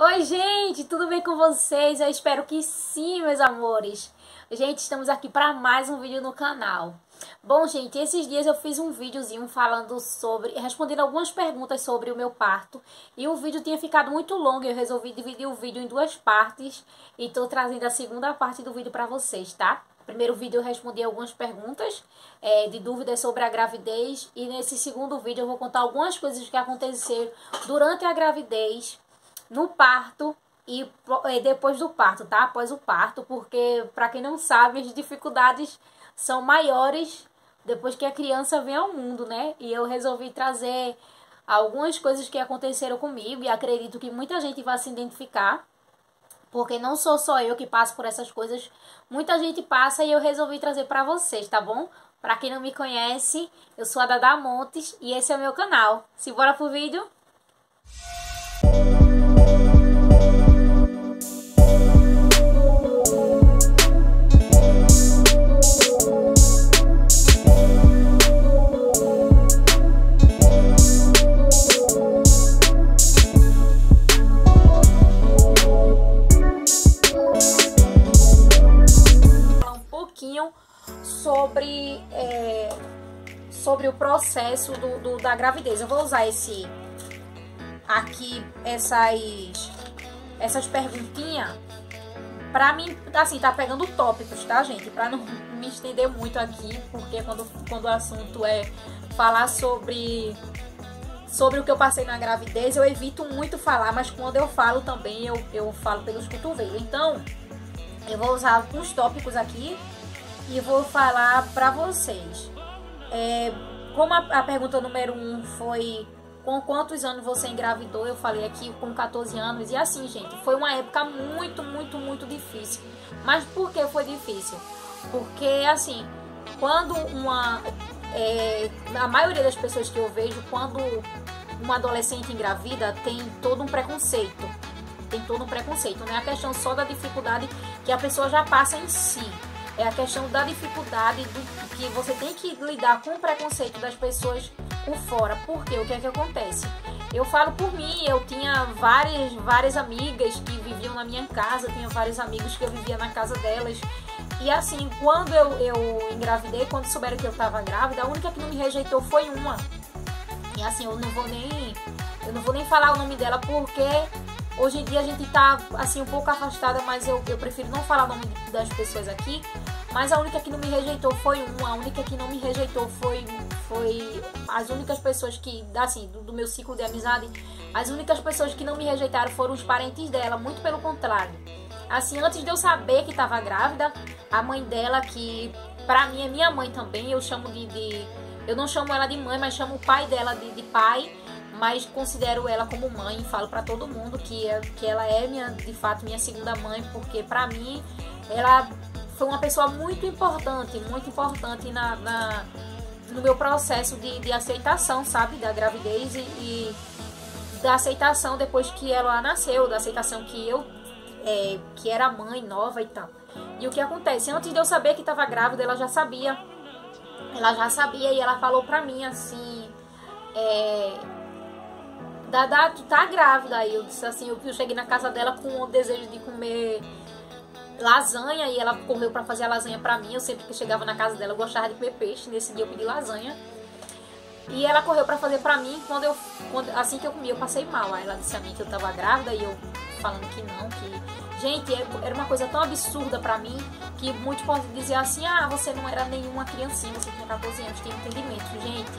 Oi, gente, tudo bem com vocês? Eu espero que sim, meus amores. Gente, estamos aqui para mais um vídeo no canal. Bom, gente, esses dias eu fiz um videozinho falando respondendo algumas perguntas sobre o meu parto. E o vídeo tinha ficado muito longo, eu resolvi dividir o vídeo em duas partes. E tô trazendo a segunda parte do vídeo para vocês, tá? Primeiro vídeo eu respondi algumas perguntas de dúvidas sobre a gravidez. E nesse segundo vídeo eu vou contar algumas coisas que aconteceram durante a gravidez, no parto e depois do parto, tá? Após o parto, porque, para quem não sabe, as dificuldades são maiores depois que a criança vem ao mundo, né? E eu resolvi trazer algumas coisas que aconteceram comigo e acredito que muita gente vai se identificar, porque não sou só eu que passo por essas coisas, muita gente passa e eu resolvi trazer para vocês, tá bom? Para quem não me conhece, eu sou a Dada Montes e esse é o meu canal. Simbora pro vídeo? Sobre o processo da gravidez. Eu vou usar essas perguntinhas pra mim, assim, tá pegando tópicos, tá, gente? Pra não me estender muito aqui, porque quando o assunto é falar sobre o que eu passei na gravidez, eu evito muito falar, mas quando eu falo também, eu falo pelos cotovelos. Então, eu vou usar alguns tópicos aqui e vou falar pra vocês. Como a pergunta número 1 foi com quantos anos você engravidou, eu falei aqui com 14 anos. E assim, gente, foi uma época muito difícil. Mas por que foi difícil? Porque, assim, quando a maioria das pessoas que eu vejo, quando uma adolescente engravida, tem todo um preconceito. Tem todo um preconceito, não é a questão só da dificuldade que a pessoa já passa em si. É a questão da dificuldade que você tem que lidar com o preconceito das pessoas por fora. Porque o que é que acontece? Eu falo por mim, eu tinha várias amigas que viviam na minha casa, tinha vários amigos que eu vivia na casa delas. E assim, quando eu engravidei, quando souberam que eu estava grávida, a única que não me rejeitou foi uma. E assim, eu não vou nem falar o nome dela, porque hoje em dia a gente tá assim um pouco afastada, mas eu prefiro não falar o nome das pessoas aqui. Mas a única que não me rejeitou foi uma, a única que não me rejeitou foi as únicas pessoas que, assim, do meu ciclo de amizade, as únicas pessoas que não me rejeitaram foram os parentes dela, muito pelo contrário. Assim, antes de eu saber que estava grávida, a mãe dela, que pra mim é minha mãe também, eu chamo eu não chamo ela de mãe, mas chamo o pai dela de pai, mas considero ela como mãe, falo pra todo mundo que ela é de fato minha segunda mãe, porque pra mim ela foi uma pessoa muito importante no meu processo de aceitação, sabe, da gravidez e da aceitação depois que ela nasceu, da aceitação que era mãe nova e tal. E o que acontece? Antes de eu saber que estava grávida, ela já sabia e ela falou pra mim assim, Dada, tu tá grávida? Aí eu disse assim, eu cheguei na casa dela com o desejo de comer lasanha e ela correu pra fazer a lasanha pra mim. Eu sempre que chegava na casa dela eu gostava de comer peixe, nesse dia eu pedi lasanha. E ela correu pra fazer pra mim, assim que eu comi eu passei mal. Aí ela disse a mim que eu tava grávida e eu falando que não, que... Gente, era uma coisa tão absurda pra mim que muitos podem dizer assim, ah, você não era nenhuma criancinha, você tinha 14 anos, tem entendimento. Gente,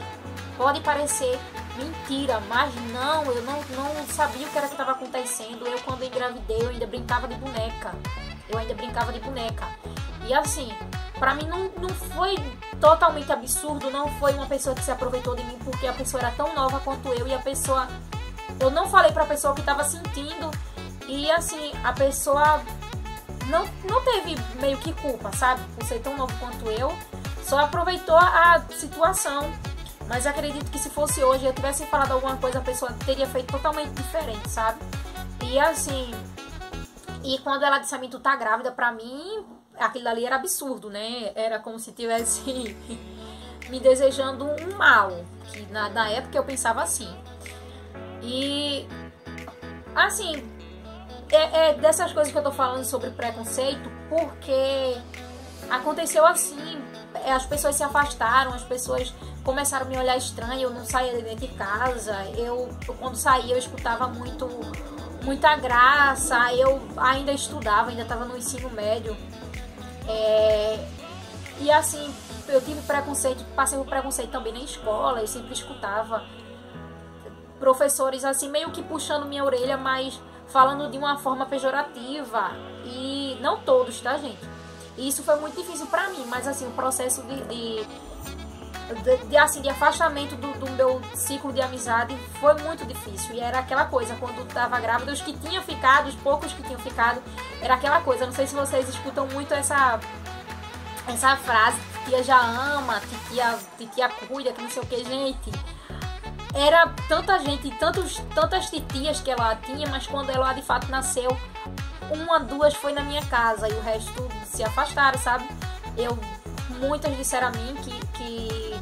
pode parecer mentira, mas não, eu não sabia o que era que estava acontecendo. Eu, quando engravidei, eu ainda brincava de boneca. E assim, pra mim não foi totalmente absurdo, não foi uma pessoa que se aproveitou de mim porque a pessoa era tão nova quanto eu e a pessoa... Eu não falei pra pessoa o que estava sentindo e assim, a pessoa não teve meio que culpa, sabe? Por ser tão novo quanto eu, só aproveitou a situação. Mas acredito que se fosse hoje, eu tivesse falado alguma coisa, a pessoa teria feito totalmente diferente, sabe? E assim... E quando ela disse a mim, tu tá grávida, pra mim, aquilo ali era absurdo, né? Era como se tivesse me desejando um mal. Que na época eu pensava assim. E, assim, é dessas coisas que eu tô falando sobre preconceito, porque aconteceu assim, as pessoas se afastaram, as pessoas começaram a me olhar estranho, eu não saía de dentro de casa, eu quando saía eu escutava muita graça, eu ainda estudava, ainda estava no ensino médio, e assim, eu tive preconceito, passei por preconceito também na escola, eu sempre escutava professores assim, meio que puxando minha orelha, mas falando de uma forma pejorativa, e não todos, tá, gente? E isso foi muito difícil pra mim, mas assim, o processo de afastamento do meu ciclo de amizade foi muito difícil. E era aquela coisa, quando tava grávida, os que tinham ficado, os poucos que tinham ficado, era aquela coisa, não sei se vocês escutam muito essa frase, titia já ama, titia cuida, que não sei o que, gente. Era tanta gente, tantas titias que ela tinha, mas quando ela de fato nasceu, uma, duas foi na minha casa e o resto se afastaram, sabe? Muitas disseram a mim que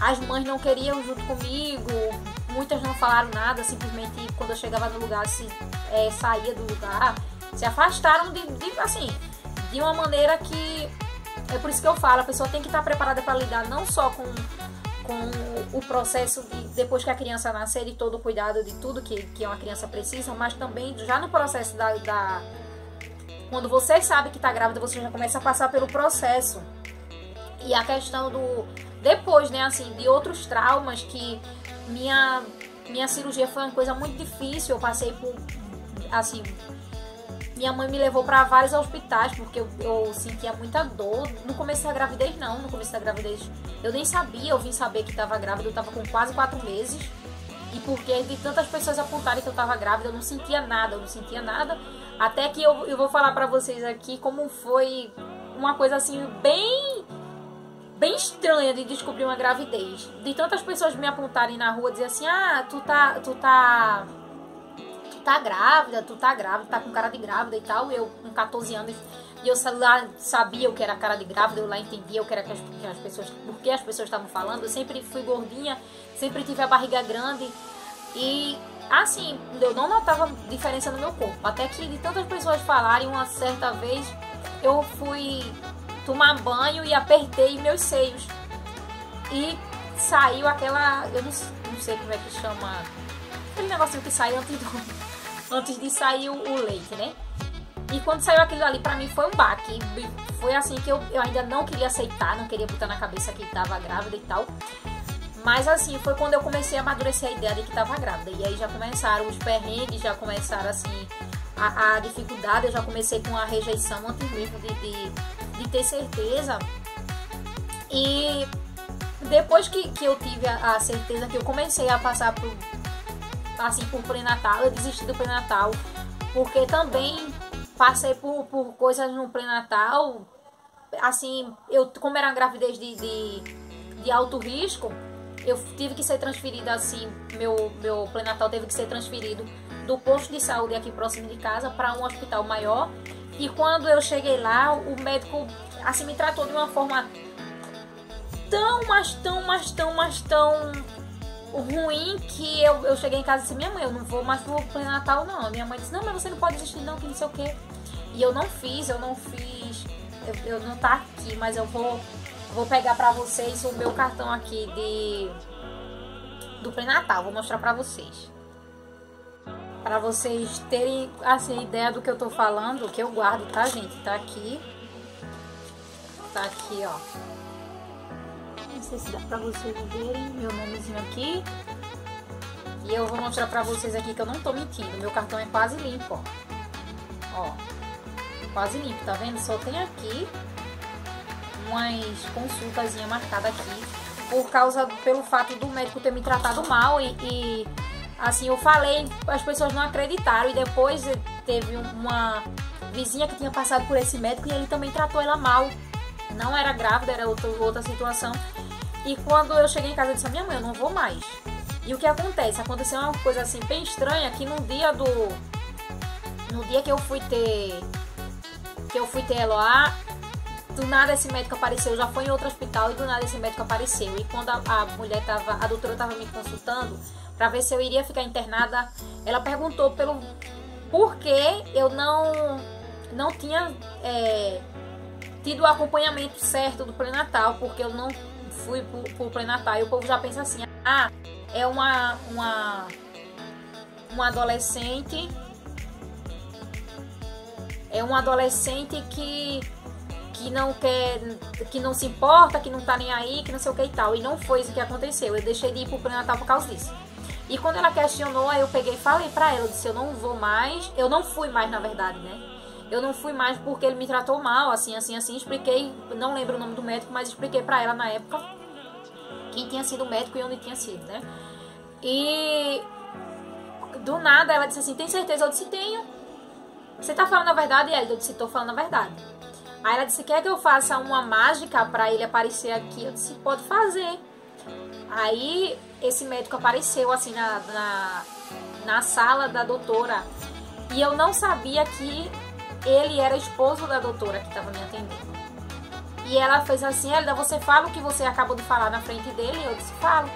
as mães não queriam junto comigo, muitas não falaram nada, simplesmente quando eu chegava no lugar, saía do lugar, se afastaram de uma maneira que, é por isso que eu falo, a pessoa tem que estar preparada para lidar não só com o processo de depois que a criança nascer e todo o cuidado de tudo que uma criança precisa, mas também já no processo quando você sabe que está grávida, você já começa a passar pelo processo. E a questão depois, né, assim, de outros traumas, que minha cirurgia foi uma coisa muito difícil, eu passei por, assim, minha mãe me levou para vários hospitais, porque eu sentia muita dor. No começo da gravidez, não. No começo da gravidez, eu nem sabia. Eu vim saber que estava grávida. Eu estava com quase 4 meses. E porque de tantas pessoas apontarem que eu estava grávida, eu não sentia nada. Até que eu vou falar para vocês aqui como foi uma coisa assim, bem estranha de descobrir uma gravidez. De tantas pessoas me apontarem na rua, dizer assim, tu tá grávida, tá com cara de grávida e tal. Eu com 14 anos, e eu lá sabia o que era cara de grávida, eu lá entendia o que era porque as pessoas estavam falando. Eu sempre fui gordinha, sempre tive a barriga grande, e assim, eu não notava diferença no meu corpo. Até que de tantas pessoas falarem, uma certa vez eu fui tomar banho e apertei meus seios, e saiu aquela, eu não sei como é que chama, aquele negocinho que sai antes de sair o leite, né? E quando saiu aquilo ali, pra mim foi um baque. Foi assim que eu ainda não queria aceitar, não queria botar na cabeça que tava grávida e tal. Mas assim, foi quando eu comecei a amadurecer a ideia de que tava grávida. E aí já começaram os perrengues, já começaram assim a dificuldade. Eu já comecei com a rejeição antes mesmo de ter certeza. E depois que eu tive a certeza, que eu comecei a passar por pré-natal, eu desisti do pré-natal, porque também passei por coisas no pré-natal, assim, como era uma gravidez de alto risco, eu tive que ser transferida, assim, meu pré-natal teve que ser transferido do posto de saúde aqui próximo de casa para um hospital maior, e quando eu cheguei lá, o médico, assim, me tratou de uma forma tão ruim, que eu cheguei em casa e disse, minha mãe, eu não vou mais pro pré-natal não. Minha mãe disse, não, mas você não pode desistir não, que não sei o que. E eu não fiz, eu não tá aqui, mas eu vou pegar pra vocês o meu cartão aqui do pré-natal, vou mostrar pra vocês. Pra vocês terem, assim, ideia do que eu tô falando, que eu guardo, tá, gente? Tá aqui, ó. Não sei se dá pra vocês verem meu nomezinho aqui. E eu vou mostrar pra vocês aqui que eu não tô mentindo. Meu cartão é quase limpo, ó. Quase limpo, tá vendo? Só tem aqui umas consultazinhas marcadas aqui, pelo fato do médico ter me tratado mal. E assim, eu falei, as pessoas não acreditaram. E depois teve uma vizinha que tinha passado por esse médico e ele também tratou ela mal. Não era grávida, era outra situação. E quando eu cheguei em casa, eu disse, minha mãe, eu não vou mais. E o que acontece? Aconteceu uma coisa assim bem estranha, que no dia que eu fui ter Eloá, do nada esse médico apareceu. Já foi em outro hospital e do nada esse médico apareceu. E quando a doutora estava me consultando para ver se eu iria ficar internada, ela perguntou porque eu não tinha tido o acompanhamento certo do pré-natal, porque eu não fui pro pré-natal. E o povo já pensa assim, ah, é uma adolescente, que não quer, que não se importa, que não tá nem aí, que não sei o que e tal. E não foi isso que aconteceu. Eu deixei de ir pro pré-natal por causa disso. E quando ela questionou, aí eu peguei e falei pra ela, eu disse, eu não vou mais, eu não fui mais, na verdade, né? Eu não fui mais porque ele me tratou mal, assim, expliquei, não lembro o nome do médico, mas expliquei pra ela na época quem tinha sido o médico e onde tinha sido, né? E do nada ela disse assim, tem certeza? Eu disse, tenho. Você tá falando a verdade? E eu disse, tô falando a verdade. Aí ela disse, quer que eu faça uma mágica pra ele aparecer aqui? Eu disse, pode fazer. Aí esse médico apareceu assim na sala da doutora. E eu não sabia que ele era esposo da doutora que estava me atendendo. E ela fez assim, Elida, você fala o que você acabou de falar na frente dele? Eu disse, falo.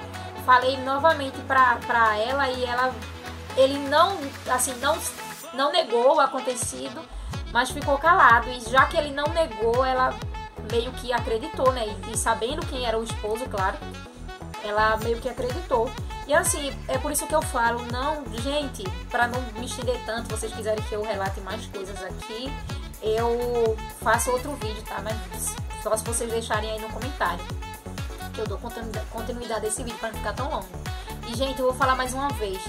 Falei novamente pra ela e ele não negou o acontecido, mas ficou calado. E já que ele não negou, ela meio que acreditou, né? E sabendo quem era o esposo, claro, ela meio que acreditou. E assim, é por isso que eu falo, não, gente, pra não me estender tanto, vocês quiserem que eu relate mais coisas aqui, eu faço outro vídeo, tá? Mas só se vocês deixarem aí no comentário, que eu dou continuidade a esse vídeo pra não ficar tão longo. E, gente, eu vou falar mais uma vez.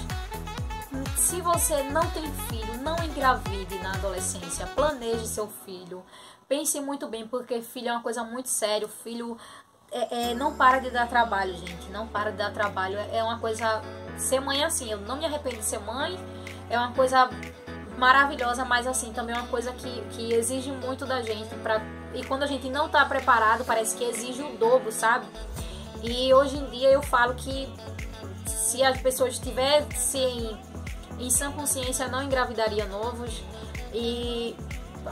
Se você não tem filho, não engravide na adolescência, planeje seu filho, pense muito bem, porque filho é uma coisa muito séria, o filho não para de dar trabalho, gente, não para de dar trabalho, é uma coisa, ser mãe assim, eu não me arrependo de ser mãe, é uma coisa maravilhosa, mas assim, também é uma coisa que exige muito da gente, e quando a gente não tá preparado, parece que exige o dobro, sabe? E hoje em dia eu falo que se as pessoas tivessem em sã consciência, não engravidaria novos, e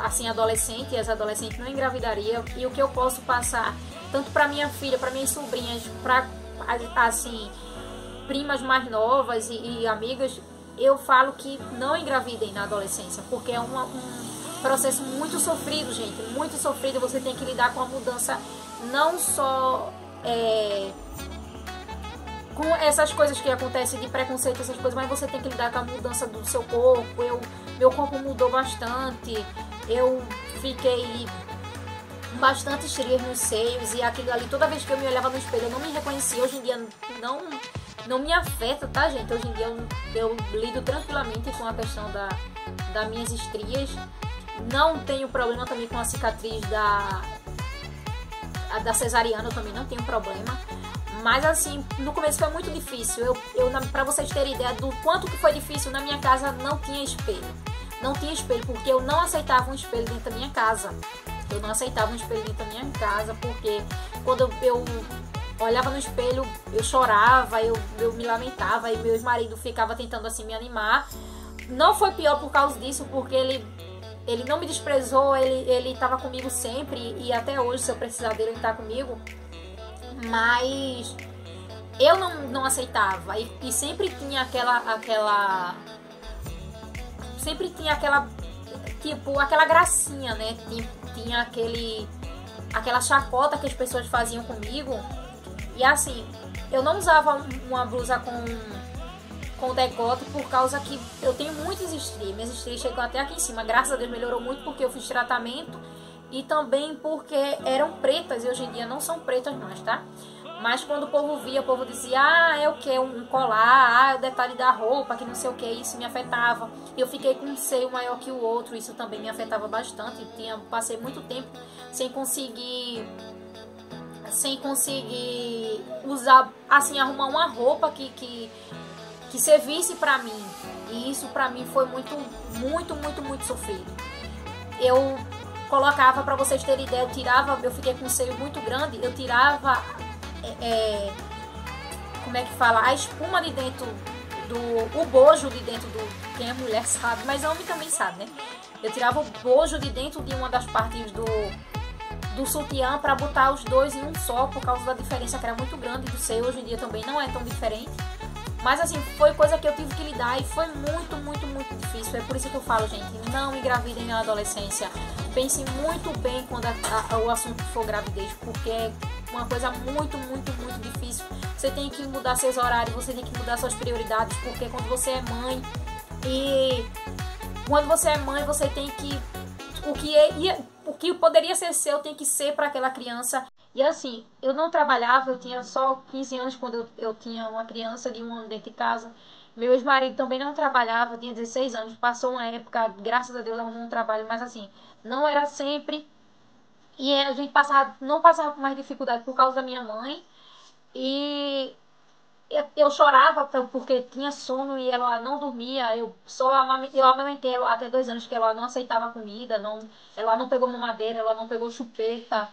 assim, as adolescentes não engravidariam. E o que eu posso passar tanto para minha filha, para minhas sobrinhas, para assim, primas mais novas e amigas, eu falo que não engravidem na adolescência, porque é um processo muito sofrido, gente, muito sofrido. Você tem que lidar com a mudança, não só com essas coisas que acontecem de preconceito, essas coisas, mas você tem que lidar com a mudança do seu corpo. Meu corpo mudou bastante, eu fiquei bastante estrias nos seios, e aquilo ali, toda vez que eu me olhava no espelho, eu não me reconhecia. Hoje em dia não me afeta, tá, gente? Hoje em dia eu lido tranquilamente com a questão das minhas estrias. Não tenho problema também com a cicatriz da cesariana, eu também não tenho problema. Mas assim, no começo foi muito difícil. Pra vocês terem ideia do quanto que foi difícil, na minha casa não tinha espelho. Não tinha espelho, porque eu não aceitava um espelho dentro da minha casa. Eu não aceitava um espelho dentro da minha casa, porque quando eu olhava no espelho, eu chorava, eu me lamentava, e meu marido ficava tentando assim me animar. Não foi pior por causa disso, porque ele não me desprezou, ele estava comigo sempre, e até hoje, se eu precisar dele, ele está comigo. Mas eu não aceitava, e sempre tinha aquela gracinha, né? Tinha aquela chacota que as pessoas faziam comigo. E assim, eu não usava uma blusa com decote, por causa que eu tenho muitas estrias. Minhas estrias chegam até aqui em cima. Graças a Deus melhorou muito, porque eu fiz tratamento, e também porque eram pretas, e hoje em dia não são pretas mais, tá? Mas quando o povo via, o povo dizia, ah, é o que? Um colar, é o detalhe da roupa, que não sei o que, isso me afetava. Eu fiquei com um seio maior que o outro, isso também me afetava bastante. Passei muito tempo sem conseguir usar, assim, arrumar uma roupa que servisse pra mim. E isso pra mim foi muito sofrido. Eu colocava, pra vocês terem ideia, eu fiquei com um seio muito grande, eu tirava, como é que fala, a espuma de dentro o bojo de dentro quem é mulher sabe, mas homem também sabe, né? Eu tirava o bojo de dentro de uma das partes do sutiã pra botar os dois em um só, por causa da diferença que era muito grande do seio. Hoje em dia também não é tão diferente, Mas assim, foi coisa que eu tive que lidar e foi muito, muito, muito difícil. É por isso que eu falo, gente, não engravidem na adolescência. Pensem muito bem quando o assunto for gravidez, porque é uma coisa muito, muito, muito difícil. Você tem que mudar seus horários, você tem que mudar suas prioridades, porque quando você é mãe você tem que o que poderia ser seu tem que ser para aquela criança. E assim, eu não trabalhava, eu tinha só 15 anos quando eu tinha uma criança de 1 ano dentro de casa. Meu ex-marido também não trabalhava, tinha 16 anos, passou uma época, graças a Deus, arrumou um trabalho, mas assim, não era sempre. E a gente não passava por mais dificuldade por causa da minha mãe. E eu chorava porque tinha sono e ela não dormia. Eu amamentei ela até 2 anos, que ela não aceitava comida, ela não pegou mamadeira, ela não pegou chupeta,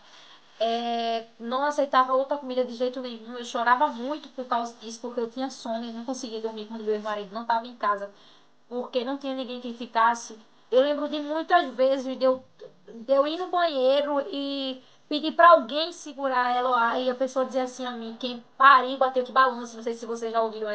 não aceitava outra comida de jeito nenhum. Eu chorava muito por causa disso, porque eu tinha sono e não conseguia dormir quando meu marido não estava em casa, porque não tinha ninguém que ficasse. Eu lembro de muitas vezes de eu ir no banheiro e pedir para alguém segurar ela lá, e a pessoa dizia assim a mim: quem pariu bateu que balança. Não sei se vocês já ouviram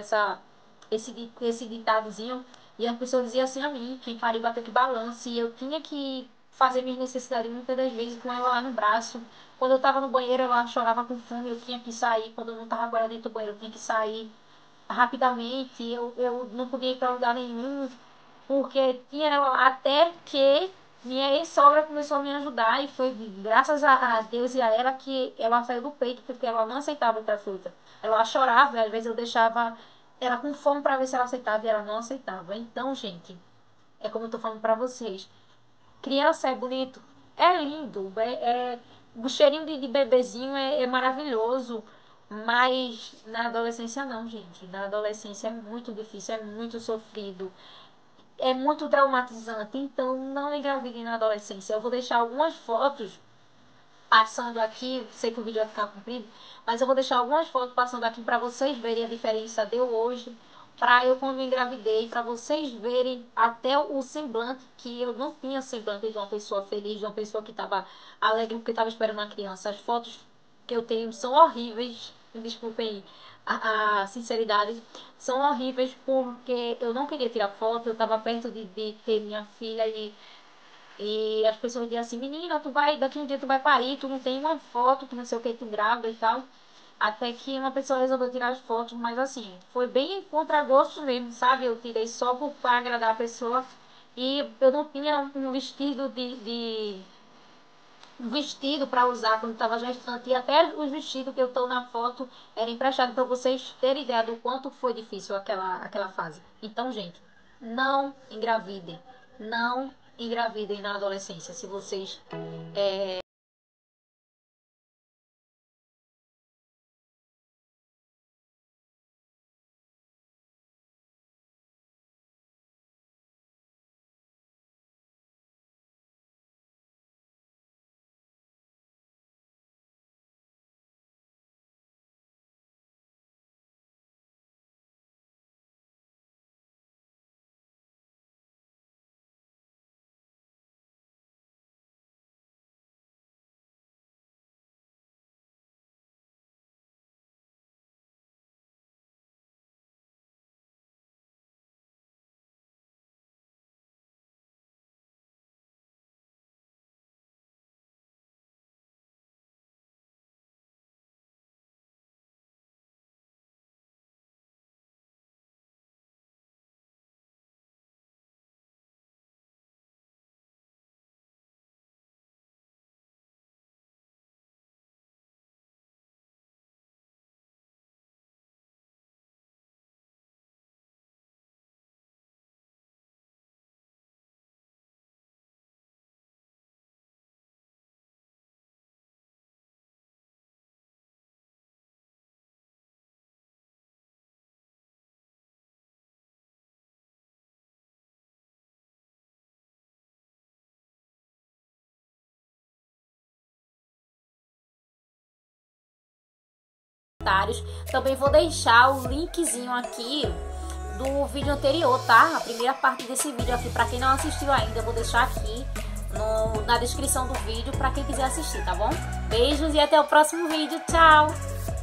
esse ditadozinho. E a pessoa dizia assim a mim: quem pariu bateu que balança. E eu tinha que fazer minhas necessidades muitas das vezes com ela lá no braço. Quando eu tava no banheiro, ela chorava com fome, eu tinha que sair. Quando eu não tava agora dentro do banheiro, eu tinha que sair rapidamente. Eu não podia ir para lugar nenhum, porque tinha ela, até que minha ex-sogra começou a me ajudar. E foi graças a Deus e a ela que ela saiu do peito, porque ela não aceitava outra fruta. Ela chorava, e às vezes eu deixava ela com fome para ver se ela aceitava, e ela não aceitava. Então, gente, é como eu tô falando para vocês: criança é bonito, é lindo, o cheirinho de bebezinho é maravilhoso, mas na adolescência não, gente. Na adolescência é muito difícil, é muito sofrido, é muito traumatizante. Então não engravidem na adolescência. Eu vou deixar algumas fotos passando aqui, sei que o vídeo vai ficar comprido, mas eu vou deixar algumas fotos passando aqui para vocês verem a diferença de eu hoje para eu quando engravidei, para vocês verem até o semblante, que eu não tinha semblante de uma pessoa feliz, de uma pessoa que estava alegre porque estava esperando uma criança. As fotos que eu tenho são horríveis, me desculpem a sinceridade, são horríveis porque eu não queria tirar foto. Eu estava perto de ter minha filha e as pessoas diziam assim: menina, daqui um dia tu vai parir, tu não tem uma foto, tu não sei o que, tu grávida e tal. Até que uma pessoa resolveu tirar as fotos, mas assim, foi bem contra gosto mesmo, sabe? Eu tirei só para agradar a pessoa. E eu não tinha um vestido para usar quando estava gestante. E até os vestidos que eu estou na foto eram emprestados, para vocês terem ideia do quanto foi difícil aquela fase. Então, gente, não engravidem. Não engravidem na adolescência. Se vocês também vou deixar o linkzinho aqui do vídeo anterior, tá? A primeira parte desse vídeo aqui, pra quem não assistiu ainda, eu vou deixar aqui na descrição do vídeo pra quem quiser assistir, tá bom? Beijos e até o próximo vídeo. Tchau!